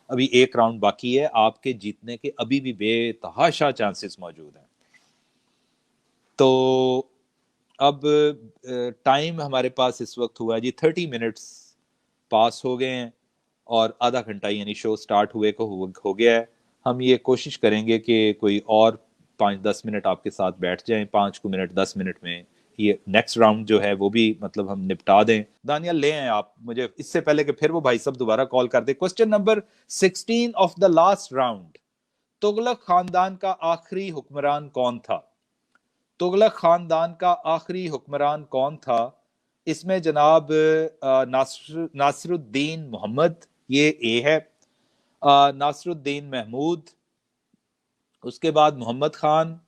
अभी एक राउंड बाकी है, आपके जीतने के अभी भी बेतहाशा चांसेस मौजूद हैं। तो अब टाइम हमारे पास इस वक्त हुआ जी 30 मिनट्स पास हो गए हैं, और आधा घंटा यानी शो स्टार्ट हुए को हो गया है। हम ये कोशिश करेंगे कि कोई और 5-10 मिनट आपके साथ बैठ जाएं, 5 मिनट 10 मिनट में ये नेक्स्ट राउंड जो है वो भी मतलब हम निपटा दें। दानिया ले आए आप मुझे, इससे पहले कि फिर वो भाई साहब दोबारा कॉल कर दे। Question number 16 of the last round, Tughlaq खानदान का आखिरी हुक्मरान कौन था? तुगलक खानदान का आखिरी हुक्मरान कौन था? इसमें जनाब नासरुद्दीन मोहम्मद, ये ए है, नासरुद्दीन महमूद, उसके बाद मोहम्मद खान,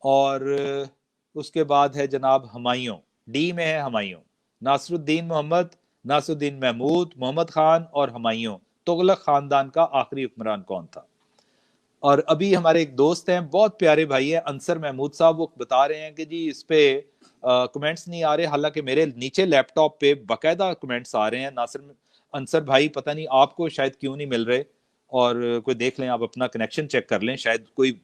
और उसके बाद है जनाब हुमायूं, डी में है हुमायूं। नासरुद्दीन मोहम्मद, नासरुद्दीन महमूद, मोहम्मद खान और हुमायूं, तुगलक खानदान का आखिरी हुक्मरान कौन था? और अभी हमारे एक दोस्त हैं, बहुत प्यारे भाई हैं, अंसर महमूद साहब, वो बता रहे हैं कि जी इस पे कमेंट्स नहीं आ रहे, हालांकि मेरे नीचे लैपटॉप पे बाकायदा कमेंट्स आ रहे हैं। अंसर भाई पता नहीं आपको शायद क्यों नहीं मिल रहे, और कोई देख लें, आप अपना कनेक्शन चेक कर लें, शायद कोई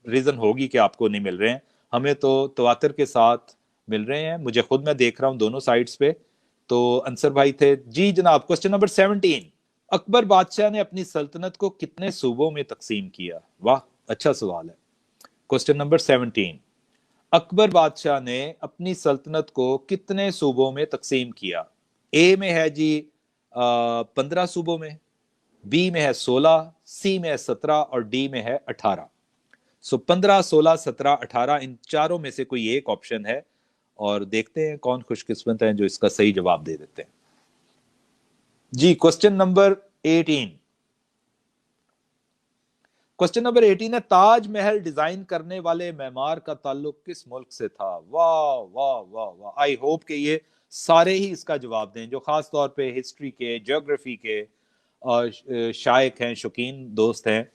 रीज़न होगी कि आपको नहीं मिल रहे हैं। हमें तो तवातर के साथ मिल रहे हैं, मुझे खुद, मैं देख रहा हूँ दोनों साइड्स पे। तो अंसर भाई थे जी जनाब। क्वेश्चन नंबर 17, अकबर बादशाह ने अपनी सल्तनत को कितने सूबों में तकसीम किया? वाह, अच्छा सवाल है। क्वेश्चन नंबर 17, अकबर बादशाह ने अपनी सल्तनत को कितने सूबों में तकसीम किया? ए में है जी 15 सूबों में, बी में है 16, सी में है 17 और डी में है 18। सो 15, 16, 17, 18 इन चारों में से कोई एक ऑप्शन है, और देखते हैं कौन खुशकिस्मत है जो इसका सही जवाब दे देते हैं। जी, क्वेश्चन नंबर 18। क्वेश्चन नंबर 18 है, ताजमहल डिजाइन करने वाले मेमार का ताल्लुक किस मुल्क से था? वाह वाह वाह वाह, आई होप कि ये सारे ही इसका जवाब दें, जो खास तौर पे हिस्ट्री के, ज्योग्राफी के शायक हैं, शौकीन दोस्त हैं,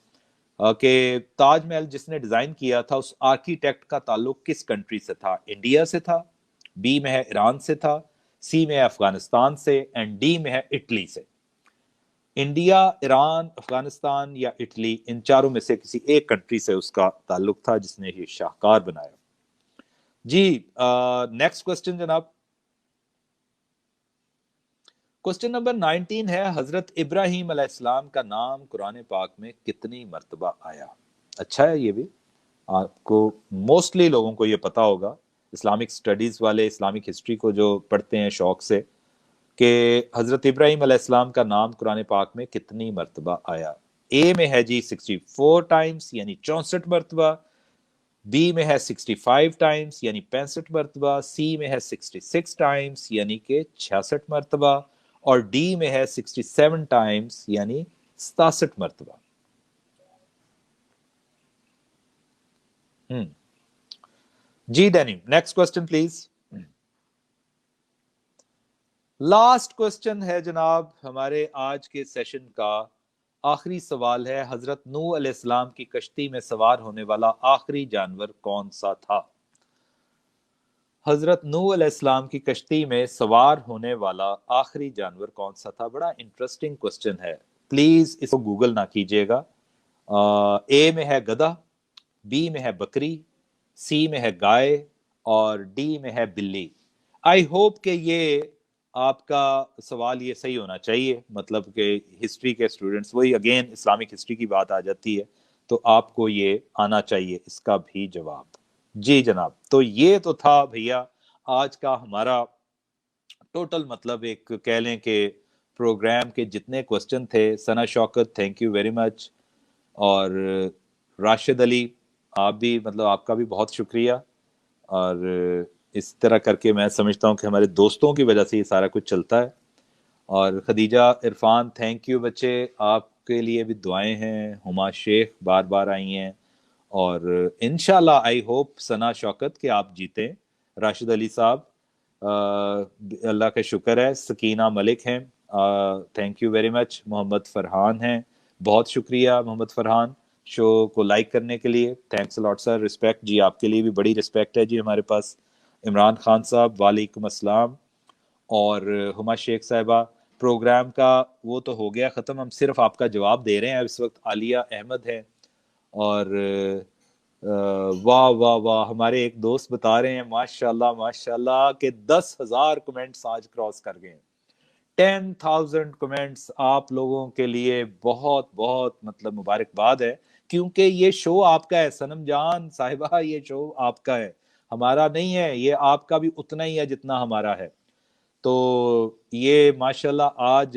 कि ताजमहल जिसने डिजाइन किया था उस आर्किटेक्ट का ताल्लुक किस कंट्री से था? इंडिया से था, बी में है ईरान से था, सी में है अफगानिस्तान से, एंड डी में है इटली से। इंडिया, ईरान, अफगानिस्तान या इटली, इन चारों में से किसी एक कंट्री से उसका ताल्लुक था जिसने ये शाहकार बनाया। जी, नेक्स्ट क्वेश्चन जनाब। क्वेश्चन नंबर 19 है, हजरत इब्राहिम अलैहिस्सलाम का नाम कुरान पाक में कितनी मर्तबा आया? अच्छा है, ये भी आपको मोस्टली लोगों को ये पता होगा, इस्लामिक स्टडीज वाले, इस्लामिक हिस्ट्री को जो पढ़ते हैं शौक से, कि हजरत इब्राहिम अलैहिस्सलाम का नाम कुरान पाक में कितनी मर्तबा आया। ए में है जी 64 टाइम्स यानी 64 मर्तबा, बी में है 65 टाइम्स यानी 65 मर्तबा, सी में है 66 टाइम्स यानी कि 66 मर्तबा, और डी में है 67 टाइम्स यानी 67 मर्तबा। जी Danny, next question please. Last question है जनाब हमारे आज के सेशन का, आखिरी सवाल है, हजरत नूह अलैहिस्सलाम की कश्ती में सवार होने वाला आखिरी जानवर कौन सा था? हजरत नूह अलैहिस्सलाम की कश्ती में सवार होने वाला आखिरी जानवर कौन सा था? बड़ा इंटरेस्टिंग क्वेश्चन है, प्लीज इसको गूगल ना कीजिएगा। ए में है गधा, बी में है बकरी, सी में है गाय और डी में है बिल्ली। आई होप कि ये आपका सवाल ये सही होना चाहिए, मतलब कि हिस्ट्री के स्टूडेंट्स, वही अगेन इस्लामिक हिस्ट्री की बात आ जाती है, तो आपको ये आना चाहिए इसका भी जवाब। जी जनाब, तो ये तो था भैया आज का हमारा टोटल, मतलब एक कह लें कि प्रोग्राम के जितने क्वेश्चन थे। Sana Shaukat, thank you very much, और राशिद अली, आप भी, मतलब आपका भी बहुत शुक्रिया। और इस तरह करके मैं समझता हूँ कि हमारे दोस्तों की वजह से ये सारा कुछ चलता है। और खदीजा, इरफान, थैंक यू बच्चे, आपके लिए भी दुआएं हैं। हुमा शेख बार बार आई हैं, और इंशाल्लाह आई होप सना शौकत कि आप जीतें। राशिद अली साहब, अल्लाह का शुक्र है। सकीना मलिक हैं, thank you very much. Mohammad Farhan हैं, बहुत शुक्रिया मोहम्मद फरहान शो को लाइक करने के लिए, thanks a lot sir, respect जी, आपके लिए भी बड़ी रिस्पेक्ट है जी हमारे पास। इमरान खान साहब, वालेकुम अस्सलाम। और हुमा शेख साहिबा, प्रोग्राम का वो तो हो गया ख़त्म, हम सिर्फ आपका जवाब दे रहे हैं। इस वक्त आलिया अहमद है, और वाह वाह वाह, हमारे एक दोस्त बता रहे हैं माशाल्लाह माशाल्लाह कि 10,000 कमेंट्स आज क्रॉस कर गए। 10,000 कमेंट्स आप लोगों के लिए बहुत बहुत मतलब मुबारकबाद है, क्योंकि ये शो आपका है सनम जान साहिबा, ये शो आपका है, हमारा नहीं है। ये आपका भी उतना ही है जितना हमारा है। तो ये माशाल्लाह आज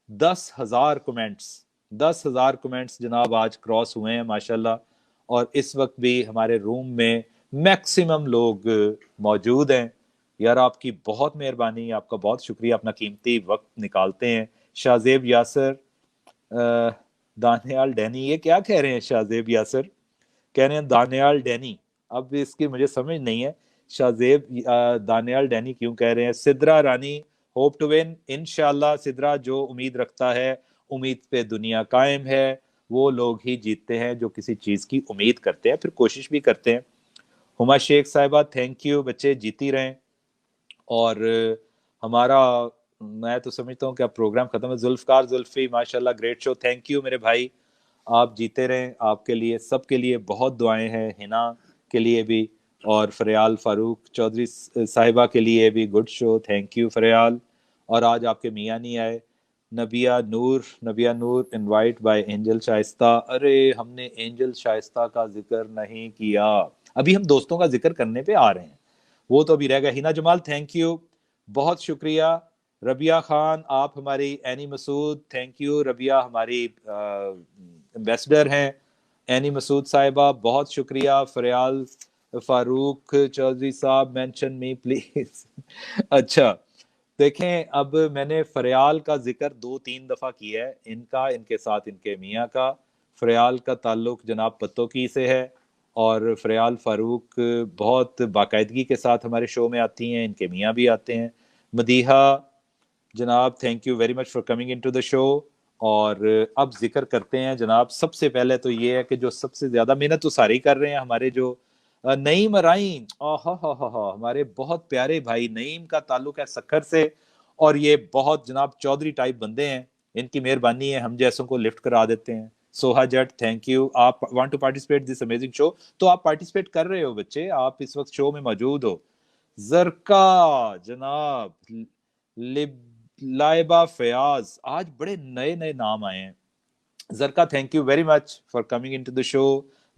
10,000 कमेंट्स जनाब आज क्रॉस हुए हैं माशाल्लाह। और इस वक्त भी हमारे रूम में मैक्सिमम लोग मौजूद हैं। यार आपकी बहुत मेहरबानी, आपका बहुत शुक्रिया, अपना कीमती वक्त निकालते हैं। शाहजेब यासर, दानियाल डैनी, ये क्या कह रहे हैं? शाहजेब यासर कह रहे हैं दानियाल डैनी, अब इसकी मुझे समझ नहीं है। शाहजेब दानियाल डैनी क्यों कह रहे हैं? सिद्रा रानी, होप टू विन, इंशाल्लाह। सिद्रा, जो उम्मीद रखता है, उम्मीद पे दुनिया कायम है, वो लोग ही जीतते हैं जो किसी चीज की उम्मीद करते हैं, फिर कोशिश भी करते हैं। हुमा शेख साहिबा, थैंक यू बच्चे, जीती रहें। और हमारा, मैं तो समझता हूँ कि अब प्रोग्राम खत्म है। जुल्फकार जुल्फी, माशाल्लाह ग्रेट शो, थैंक यू मेरे भाई, आप जीते रहें। आपके लिए, सबके लिए बहुत दुआएं हैं, हिना के लिए भी, और फरियाल फारूक चौधरी साहिबा के लिए भी गुड शो, थैंक यू फरियाल। और आज आपके मियाँ नहीं आए, नबिया नूर इनवाइट बाय एंजल शाइस्ता। अरे हमने एंजल शाइस्ता का जिक्र नहीं किया, अभी हम दोस्तों का जिक्र करने पे आ रहे हैं, वो तो अभी रह गया। हिना जमाल थैंक यू, बहुत शुक्रिया। रबिया खान आप हमारी, एनी मसूद थैंक यू, रबिया हमारी एम्बेसडर हैं। एनी मसूद साहिबा बहुत शुक्रिया। फरियाल फारूक चौधरी साहब मेंशन मी प्लीज। अच्छा देखें, अब मैंने फरियाल का जिक्र 2-3 दफ़ा किया है, इनका, इनके साथ इनके मियाँ का। फरियाल का ताल्लुक जनाब पत्तोकी से है और फरियाल फारूक बहुत बाकायदगी के साथ हमारे शो में आती हैं, इनके मियाँ भी आते हैं। मदीहा जनाब thank you very much for coming into the show. और अब जिक्र करते हैं जनाब, सबसे पहले तो ये है कि जो सबसे ज़्यादा मेहनत तो सारे ही कर रहे हैं, हमारे जो नईम अराइन, हमारे बहुत प्यारे भाई नईम का ताल्लुक है सक्खर से, और ये बहुत जनाब चौधरी टाइप बंदे हैं, इनकी मेहरबानी है हम जैसों को लिफ्ट करा देते हैं। सोहा जट थैंक यू, आप want to participate this amazing show, तो आप पार्टिसिपेट कर रहे हो बच्चे, आप इस वक्त शो में मौजूद हो। जरका जनाब, लाइबा फयाज, आज बड़े नए नए नाम आए हैं। Zarka thank you very much for coming into the show.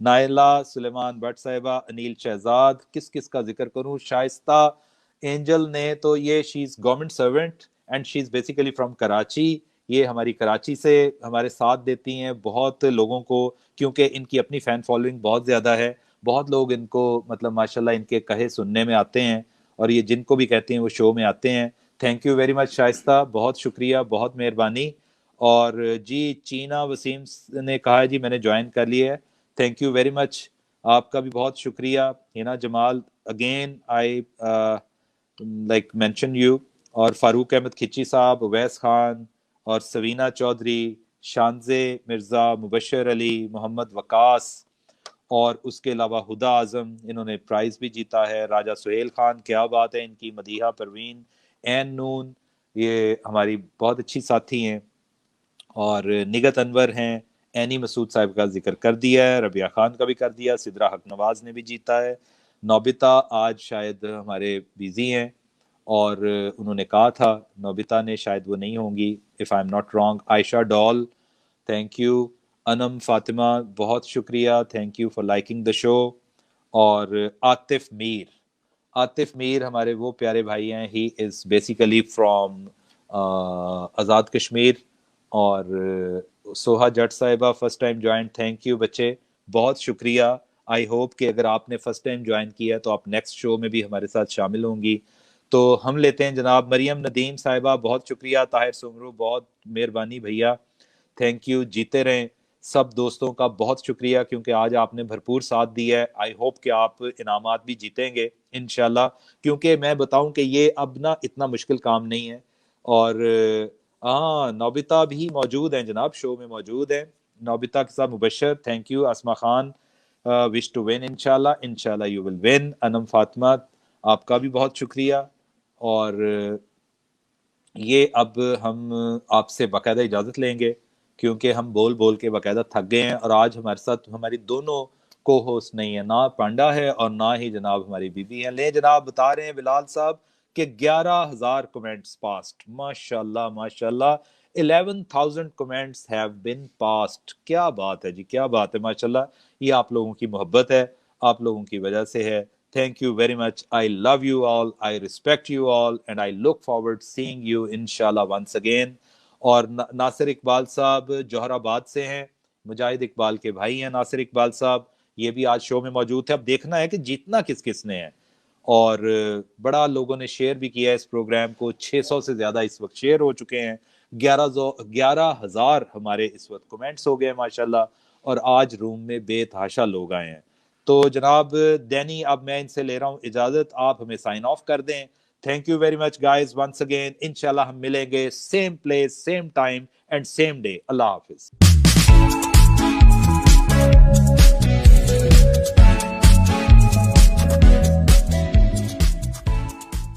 Naila Suleman Bhatt sahiba, Anil Shahzad, किस किस का जिक्र करूं, शाइस्ता एंजल ने तो ये she is government servant and she is basically from Karachi, ये हमारी कराची से हमारे साथ देती हैं बहुत लोगों को, क्योंकि इनकी अपनी फैन फॉलोइंग बहुत ज़्यादा है, बहुत लोग इनको मतलब माशाल्लाह इनके कहे सुनने में आते हैं, और ये जिनको भी कहते हैं वो शो में आते हैं। Thank you very much Shaista, बहुत शुक्रिया, बहुत मेहरबानी। और जी चीना वसीम ने कहा है जी मैंने ज्वाइन कर लिया है, थैंक यू वेरी मच, आपका भी बहुत शुक्रिया। Hina Jamal again I like mention you, और फारूक अहमद खिची साहब, अवैस खान और सवीना चौधरी, शानजे मिर्ज़ा, मुबशर अली, मोहम्मद वकास, और उसके अलावा हुदा आजम, इन्होंने प्राइज़ भी जीता है। राजा सुहेल खान, क्या बात है इनकी। मदीहा परवीन, एन नून, ये हमारी बहुत अच्छी साथी हैं। और निगत अनवर हैं, एनी मसूद साहब का जिक्र कर दिया है, रबिया खान का भी कर दिया, सिद्रा हक नवाज ने भी जीता है। नोबिता आज शायद हमारे बिजी हैं, और उन्होंने कहा था नोबिता ने, शायद वो नहीं होंगी if I am not wrong. Ayesha doll thank you. Anam Fatima बहुत शुक्रिया, thank you for liking the show. और आतिफ मीर हमारे वो प्यारे भाई हैं, he is basically from Azad Kashmir. और सोहा जट साहिबा first time join, thank you बच्चे, बहुत शुक्रिया। आई होप कि अगर आपने फर्स्ट टाइम ज्वाइन किया तो आप नेक्स्ट शो में भी हमारे साथ शामिल होंगी। तो हम लेते हैं जनाब मरियम नदीम साहिबा, बहुत शुक्रिया। ताहिर सुमरू बहुत मेहरबानी भैया, थैंक यू, जीते रहें। सब दोस्तों का बहुत शुक्रिया, क्योंकि आज आपने भरपूर साथ दिया है। आई होप कि आप इनामात भी जीतेंगे इंशाल्लाह, क्योंकि मैं बताऊं कि ये अब ना इतना मुश्किल काम नहीं है। और हाँ नोबिता भी मौजूद हैं जनाब, शो में मौजूद हैं। नोबिता के साथ Mubashar thank you. Asma Khan wish to win इंशाल्लाह you will win. Anam Fatima आपका भी बहुत शुक्रिया। और ये अब हम आपसे बाकायदा इजाज़त लेंगे, क्योंकि हम बोल बोल के बाकायदा थक गए हैं, और आज हमारे साथ हमारी दोनों को होस्ट नहीं है, ना पांडा है और ना ही जनाब हमारी बीबी है। ले जनाब बता रहे हैं बिलाल साहब कि 11,000 कमेंट्स पास्ट, माशाल्लाह माशाल्लाह, 11,000 कमेंट्स हैव बीन पास्ट। क्या बात है जी, क्या बात है, माशाल्लाह। ये आप लोगों की मोहब्बत है, आप लोगों की वजह से है। Thank you very much. I love you all. I respect you all, and I look forward seeing you inshallah once again. और नासिर इकबाल साहब जौहराबाद से हैं, मुजाहिद इकबाल के भाई हैं नासिर इकबाल साहब, ये भी आज शो में मौजूद थे। अब देखना है कि जीतना किस किस ने है, और बड़ा लोगों ने शेयर भी किया है इस प्रोग्राम को, 600 से ज़्यादा इस वक्त शेयर हो चुके हैं, 11,000 हमारे इस वक्त कमेंट्स हो गए माशाल्लाह, और आज रूम में बेतहाशा लोग आए हैं। तो जनाब दैनी, अब मैं इनसे ले रहा हूँ इजाजत, आप हमें साइन ऑफ कर दें। Thank you very much guys once again, इंशाल्लाह हम मिलेंगे same place same time and same day. अल्लाह हाफिज।